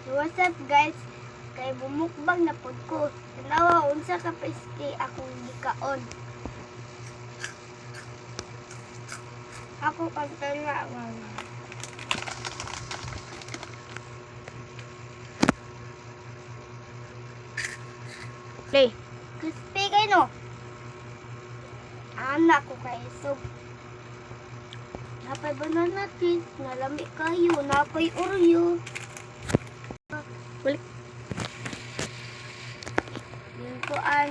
What's up guys? Kay bumukbang na pod ko. Tanawa unsa ka peski akong gikaon. Ako pagtala nga. Play. Crispy kay no. Anak ko kay soup. Napay banana cake, nalami kayo, napay Oreo. Balik. Yung kuan,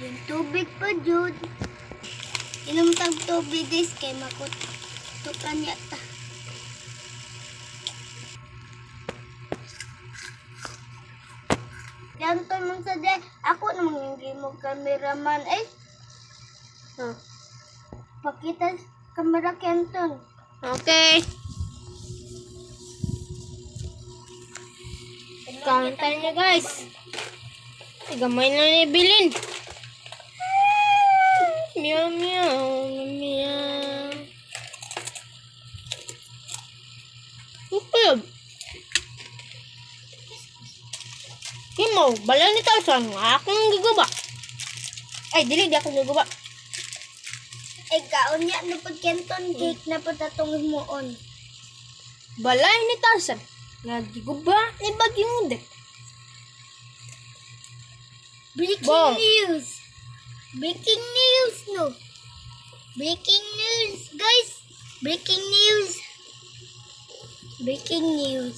yung tubig pa jud. Inom tag tubig guys kay makot. Tukan yata. Ganto man sa day, ako namang hindi mo cameraman eh. Pakita kamera Kenton. Okay. Counter niya guys. Ay, gamay na ni Bilin. Meow meow meow. Upag. Himo, bala ni Tausan. Akong giguba. Ay, dili di ako giguba. Ay kaon niya no pag Kenton cake na patatungin mo on. Balay ni Tausan. Nga giguba ni Bagyong Udet. Breaking Bong. news. Breaking news no. Breaking news guys. Breaking news. Breaking news.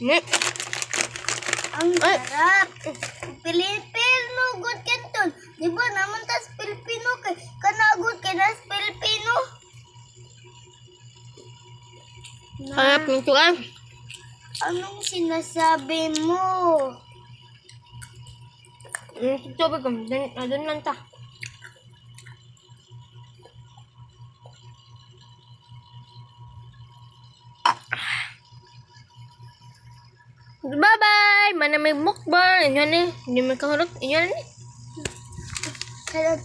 Nip. Ang Ay. sarap. Pilipino good Kenton. Di ba naman tas Pilipino kay kanagot kay nas Pilipino. Hanap ng tuan. Anong sinasabi mo? Tubig ko. Doon lang ta. Bye-bye! Mana may mukbang. Inyo ni. Hindi may kahulot. Inyo ni. Kaya